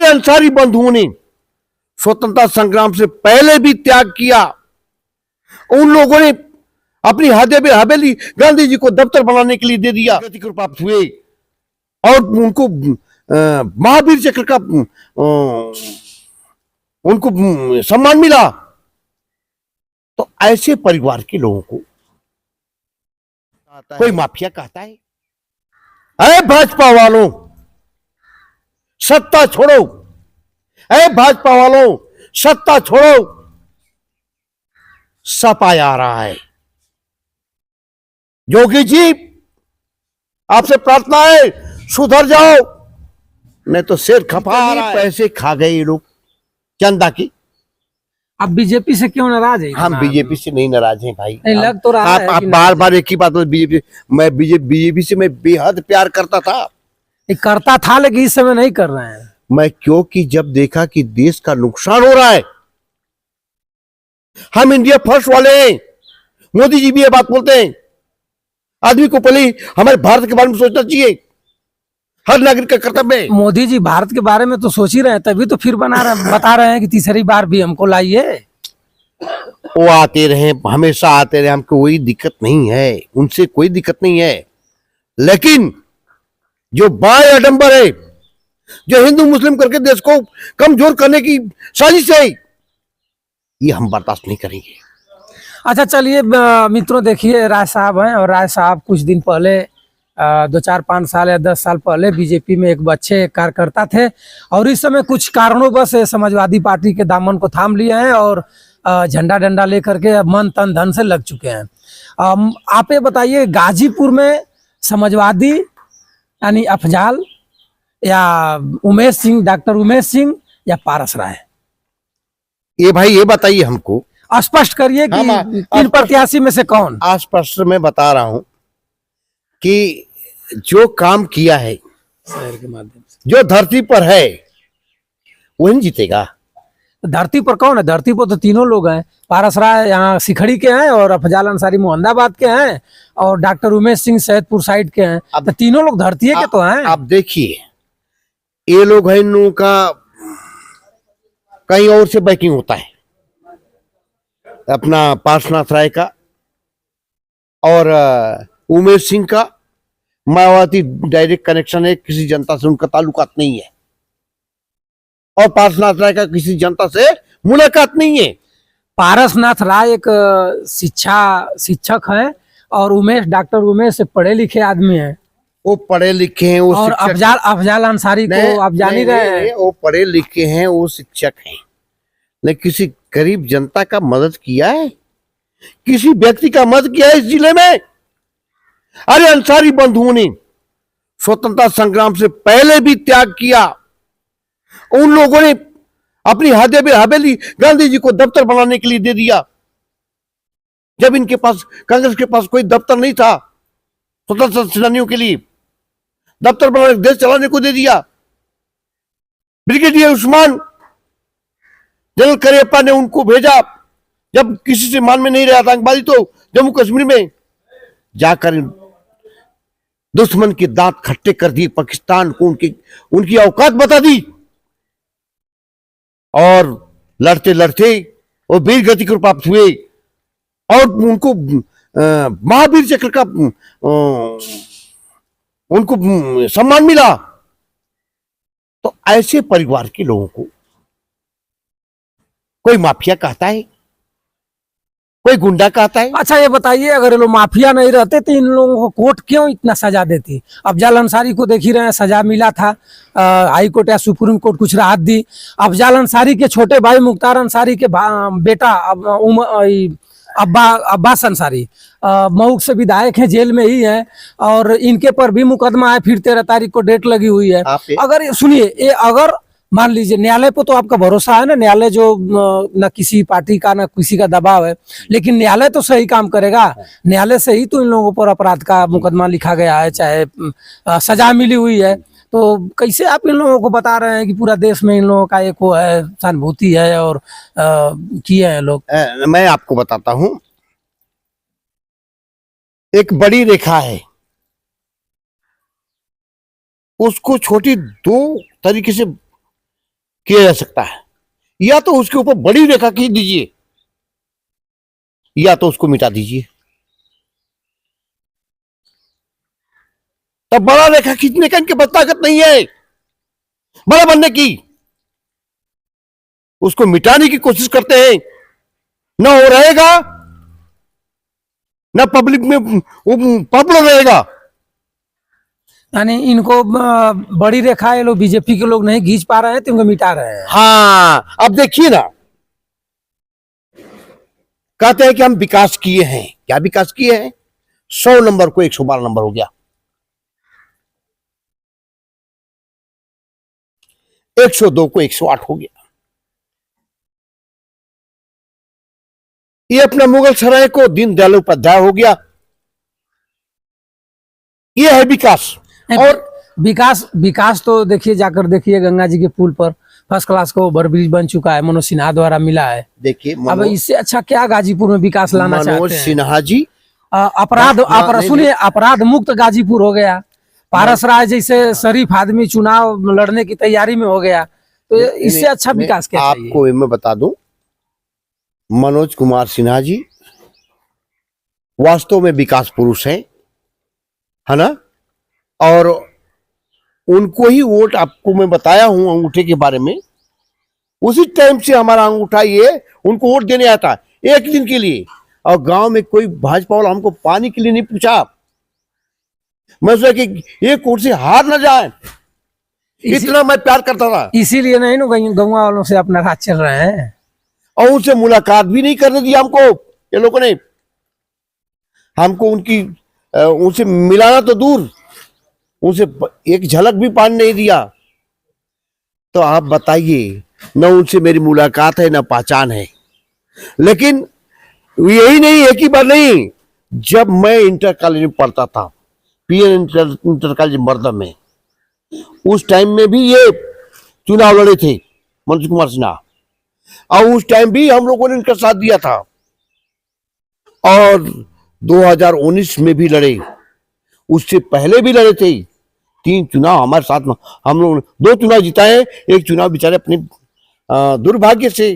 अरे अंसारी बंधुओं ने स्वतंत्रता संग्राम से पहले भी त्याग किया। उन लोगों ने अपनी हवेली गांधी जी को दफ्तर बनाने के लिए दे दिया, प्राप्त हुए और उनको महावीर चक्र का उनको सम्मान मिला। तो ऐसे परिवार के लोगों को कोई माफिया कहता है? अरे भाजपा वालों, सत्ता छोड़ो। अरे भाजपा वालों, सत्ता छोड़ो। सपा आ रहा है। योगी जी, आपसे प्रार्थना है, सुधर जाओ, नहीं तो सिर खपा रहा है। पैसे खा गए ये लोग चंदा की। अब बीजेपी से क्यों नाराज है? हम बीजेपी से नहीं नाराज हैं भाई। नहीं लग तो रहा है। आप बार बार एक ही बात, बीजेपी से मैं बेहद प्यार करता था। करता था, लेकिन इस समय नहीं कर रहे हैं। मैं क्योंकि जब देखा कि देश का नुकसान हो रहा है, हम इंडिया फर्स्ट वाले हैं। मोदी जी भी ये बात बोलते हैं, आदमी को पहले हमारे भारत के बारे में सोचना चाहिए, हर नागरिक का कर्तव्य है। मोदी जी भारत के बारे में तो सोच ही रहे हैं, तभी तो फिर बता रहे हैं कि तीसरी बार भी हमको लाइए। वो आते रहे, हमेशा आते रहे, हमको कोई दिक्कत नहीं है, उनसे कोई दिक्कत नहीं है। लेकिन जो बाएं आडंबर है, जो हिंदू मुस्लिम करके देश को कमजोर करने की साजिश है, ये हम बर्दाश्त नहीं करेंगे। अच्छा चलिए मित्रों, देखिए राय साहब हैं, और राय साहब कुछ दिन पहले 2-4-5 साल या 10 साल पहले बीजेपी में एक अच्छे कार्यकर्ता थे, और इस समय कुछ कारणों बस समाजवादी पार्टी के दामन को थाम लिए हैं और झंडा डंडा लेकर के मन तन धन से लग चुके हैं। आप ये बताइए, गाजीपुर में समाजवादी यानी अफजाल या उमेश सिंह, डॉक्टर उमेश सिंह या पारस राय, ये भाई ये बताइए हमको, स्पष्ट करिए कि इन प्रत्याशी में से कौन? स्पष्ट मैं बता रहा हूं कि जो काम किया है शहर के माध्यम से, जो धरती पर है, वही जीतेगा। धरती पर कौन है? धरती पर तो तीनों लोग हैं। पारस राय यहाँ सिखड़ी के हैं, और अफजाल अंसारी मोहम्मदाबाद के हैं, और डॉक्टर उमेश सिंह सैदपुर साइड के हैं। तो तीनों लोग धरती के तो हैं। आप देखिए, ये लोग हैं, इन लोगों का कहीं और से बैकिंग होता है, अपना पार्श्वनाथ राय का और उमेश सिंह का मायावती डायरेक्ट कनेक्शन है, किसी जनता से उनका ताल्लुकात नहीं है, और पार्श्वनाथ राय का किसी जनता से मुलाकात नहीं है। पारसनाथ राय एक शिक्षक हैं, और डॉक्टर उमेश से पढ़े लिखे आदमी हैं। वो पढ़े लिखे हैं, और अफजाल अंसारी को आप जान ही रहे हैं। वो पढ़े लिखे हैं, वो शिक्षक हैं, लेकिन किसी गरीब जनता का मदद किया है? किसी व्यक्ति का मदद किया है इस जिले में? अरे अंसारी बंधुओं ने स्वतंत्रता संग्राम से पहले भी त्याग किया। उन लोगों ने अपनी हवेली गांधी जी को दफ्तर बनाने के लिए दे दिया, जब इनके पास, कांग्रेस के पास कोई दफ्तर नहीं था। स्वतंत्रता सेनानियों के लिए दफ्तर बनाने, देश चलाने को दे दिया। ब्रिगेडियर उस्मान, जनरल करियप्पा ने उनको भेजा, जब किसी से मान में नहीं रहा आतंकवादी, तो जम्मू कश्मीर में जाकर दुश्मन के दांत खट्टे कर दिए, पाकिस्तान को उनकी औकात बता दी, और लड़ते लड़ते वो वीर गति को प्राप्त हुए, और उनको महावीर चक्र का उनको सम्मान मिला। तो ऐसे परिवार के लोगों को कोई माफिया कहता है? कोई गुंडा कहता है? अच्छा ये बताइए, अगर ये लोग माफिया नहीं रहते तो इन लोगों को कोर्ट क्यों इतना सजा देती? अफजाल अंसारी को देख ही रहे हैं, सजा मिला था, हाई कोर्ट या सुप्रीम कोर्ट कुछ राहत दी। अफजाल अंसारी के छोटे भाई मुख्तार अंसारी के बेटा अब्बास अंसारी मऊ से विधायक हैं, जेल में ही हैं, और इनके पर भी मुकदमा है, फिर 13 तारीख को डेट लगी हुई है। अगर सुनिए, ये अगर मान लीजिए, न्यायालय पर तो आपका भरोसा है ना, न्यायालय जो न किसी पार्टी का न किसी का दबाव है, लेकिन न्यायालय तो सही काम करेगा। न्यायालय से ही तो इन लोगों पर अपराध का मुकदमा लिखा गया है, चाहे सजा मिली हुई है। तो कैसे आप इन लोगों को बता रहे हैं कि पूरा देश में इन लोगों का एक वो है, सहानुभूति है और किए हैं लोग? मैं आपको बताता हूं, एक बड़ी रेखा है, उसको छोटी दो तरीके से किया जा सकता है, या तो उसके ऊपर बड़ी रेखा खींच दीजिए या तो उसको मिटा दीजिए। तब बड़ा रेखा खींचने का इनके पास ताकत नहीं है बड़ा बनने की, उसको मिटाने की कोशिश करते हैं, न हो रहेगा न पब्लिक में पॉपुलर रहेगा। यानी इनको बड़ी रेखा ये लोग बीजेपी के लोग नहीं खींच पा रहे हैं तो इनको मिटा रहे हैं। हाँ, अब देखिए ना, कहते हैं कि हम विकास किए हैं। क्या विकास किए हैं? 100 नंबर को 112 नंबर हो गया, 102 को 108 हो गया। ये अपना मुगल सराय को दीनदयाल उपाध्याय हो गया। ये है विकास। और विकास विकास तो देखिए, जाकर देखिए गंगा जी के पुल पर फर्स्ट क्लास को ओवरब्रिज बन चुका है, मनोज सिन्हा द्वारा मिला है। देखिए अब इससे अच्छा क्या गाजीपुर में विकास लाना चाहते हैं? मनोज सिन्हा जी सुनिए, अपराध मुक्त गाजीपुर हो गया। पारस राय जैसे शरीफ आदमी चुनाव लड़ने की तैयारी में हो गया, तो इससे अच्छा विकास क्या चाहिए? आपको मैं बता दूं, मनोज कुमार सिन्हा जी वास्तव में विकास पुरुष हैं, है ना। और उनको ही वोट, आपको मैं बताया हूं अंगूठे के बारे में, उसी टाइम से हमारा अंगूठा ये उनको वोट देने आता एक दिन के लिए। और गांव में कोई भाजपा वाला हमको पानी के लिए नहीं पूछा। मैं सोचा कि ये कुर्सी हार ना जाए, इतना मैं प्यार करता था। इसीलिए नहीं ना गाँव वालों से अपना राज चल रहे हैं। और उनसे मुलाकात भी नहीं करने दिया हमको ये लोगों ने। हमको उनसे मिलाना तो दूर, उनसे एक झलक भी पानी नहीं दिया। तो आप बताइए, न उनसे मेरी मुलाकात है न पहचान है। लेकिन यही नहीं, एक ही बार नहीं, जब मैं इंटर कॉलेज में पढ़ता था, पीएन इंटर कॉलेज मर्दम में, उस टाइम में भी ये चुनाव लड़े थे मनोज कुमार सिन्हा, और उस टाइम भी हम लोगों ने इनका साथ दिया था। और 2019 में भी लड़े, उससे पहले भी लड़े थे। 3 चुनाव हमारे साथ में, हम लोगों ने 2 चुनाव जिताए, एक चुनाव बेचारे अपने दुर्भाग्य से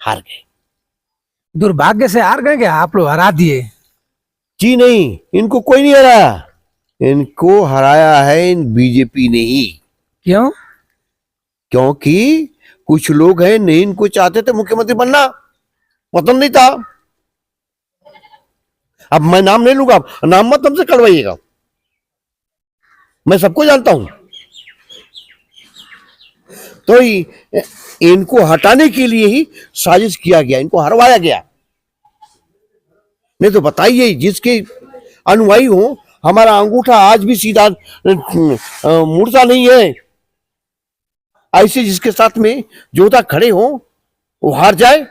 हार गए। दुर्भाग्य से हार गए क्या? आप लोग हरा दिए? जी नहीं, इनको कोई नहीं हराया, इनको हराया है इन बीजेपी ने ही। क्यों? क्योंकि कुछ लोग हैं नहीं, इनको चाहते थे मुख्यमंत्री बनना, पसंद नहीं था। अब मैं नाम नहीं लूंगा, नाम मत हमसे कड़वाइएगा, मैं सबको जानता हूं। तो इनको हटाने के लिए ही साजिश किया गया, इनको हरवाया गया। नहीं तो बताइए, जिसके अनुयायी हो, हमारा अंगूठा आज भी सीधा मुड़ता नहीं है। ऐसे जिसके साथ में जोधा खड़े हो वो हार जाए,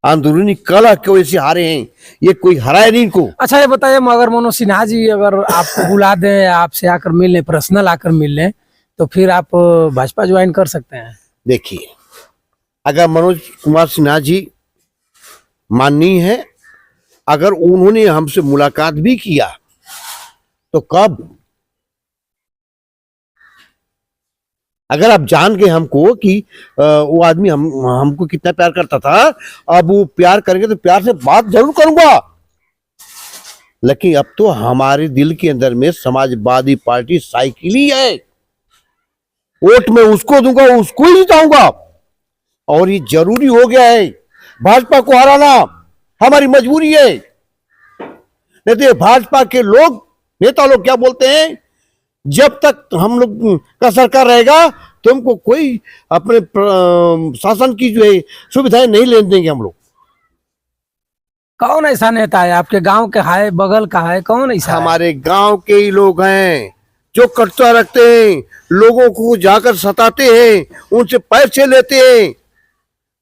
अंदरूनी कलह की वजह से हारे हैं, ये कोई हराए नहीं इनको। अच्छा ये बताइए, अगर मनोज सिन्हा जी अगर आपको बुला दें, आपसे आकर मिल लें, पर्सनल आकर मिल लें, तो फिर आप भाजपा ज्वाइन कर सकते हैं? देखिए, अगर मनोज कुमार सिन्हा जी माननीय है, अगर उन्होंने हमसे मुलाकात भी किया तो कब? अगर आप जान गए हमको कि वो आदमी हमको कितना प्यार करता था, अब वो प्यार करेंगे तो प्यार से बात जरूर करूंगा। लेकिन अब तो हमारे दिल के अंदर में समाजवादी पार्टी साइकिल ही है, वोट मैं उसको दूंगा, उसको ही जिताऊंगा। और ये जरूरी हो गया है, भाजपा को हराना हमारी मजबूरी है। नहीं तो भाजपा के लोग, नेता लोग क्या बोलते हैं, जब तक हम लोग का सरकार रहेगा तुमको कोई अपने शासन की जो है सुविधाएं नहीं लेने देंगे हम लोग। कौन ऐसा नेता है आपके गांव के है, बगल का है, कौन ऐसा? हमारे गांव के ही लोग हैं जो कटुता रखते हैं, लोगों को जाकर सताते हैं, उनसे पैसे लेते हैं,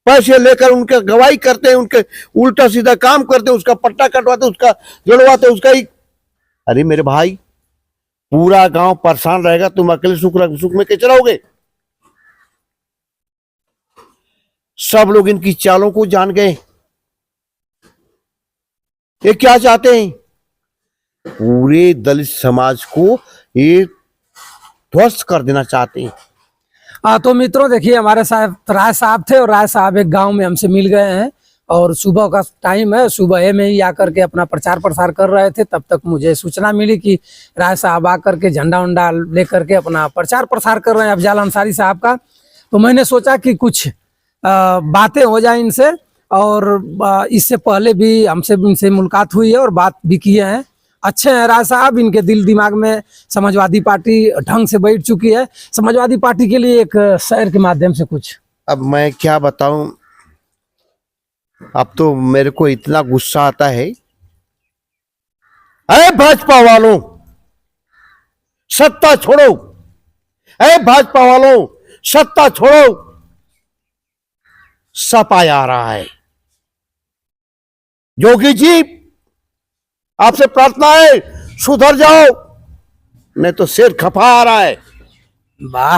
पैसे लेकर उनके गवाही करते हैं, उनके उल्टा सीधा काम करते हैं, उसका पट्टा कटवाते, उसका जुड़वाते, उसका ही। अरे मेरे भाई, पूरा गांव परेशान रहेगा, तुम अकेले सुख में कैसे रहोगे? सब लोग इनकी चालों को जान गए। ये क्या चाहते हैं? पूरे दलित समाज को ये ध्वस्त कर देना चाहते हैं। तो मित्रों देखिए, हमारे साथ राय साहब थे और राय साहब एक गांव में हमसे मिल गए हैं और सुबह का टाइम है, सुबह में ही आकर के अपना प्रचार प्रसार कर रहे थे। तब तक मुझे सूचना मिली कि राय साहब आकर के झंडा उंडा लेकर के अपना प्रचार प्रसार कर रहे हैं अफजाल अंसारी साहब का। तो मैंने सोचा कि कुछ बातें हो जाए इनसे, और इससे पहले भी हमसे इनसे मुलाकात हुई है और बात भी किए हैं। अच्छे हैं राय साहब, इनके दिल दिमाग में समाजवादी पार्टी ढंग से बैठ चुकी है। समाजवादी पार्टी के लिए एक शेर के माध्यम से कुछ। अब मैं क्या बताऊं, अब तो मेरे को इतना गुस्सा आता है। अरे भाजपा वालों, सत्ता छोड़ो। अरे भाजपा वालों, सत्ता छोड़ो। सपा आ रहा है। योगी जी, आपसे प्रार्थना है, सुधर जाओ, नहीं तो सिर खपा आ रहा है। वाह,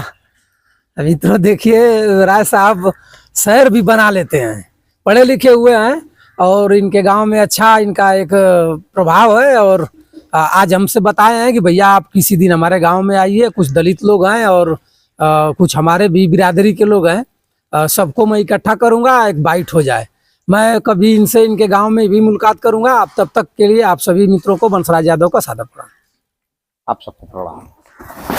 अभी तो देखिए राय साहब शहर भी बना लेते हैं, पढ़े लिखे हुए हैं और इनके गांव में अच्छा इनका एक प्रभाव है। और आज हमसे बताए हैं कि भैया आप किसी दिन हमारे गांव में आइए, कुछ दलित लोग हैं और कुछ हमारे भी बिरादरी के लोग हैं, सबको मैं इकट्ठा करूंगा, एक बाइट हो जाए। मैं कभी इनसे इनके गांव में भी मुलाकात करूंगा। आप तब तक के लिए आप सभी मित्रों को बंसराज यादव का सादर प्रणाम। आप सबको प्रणाम।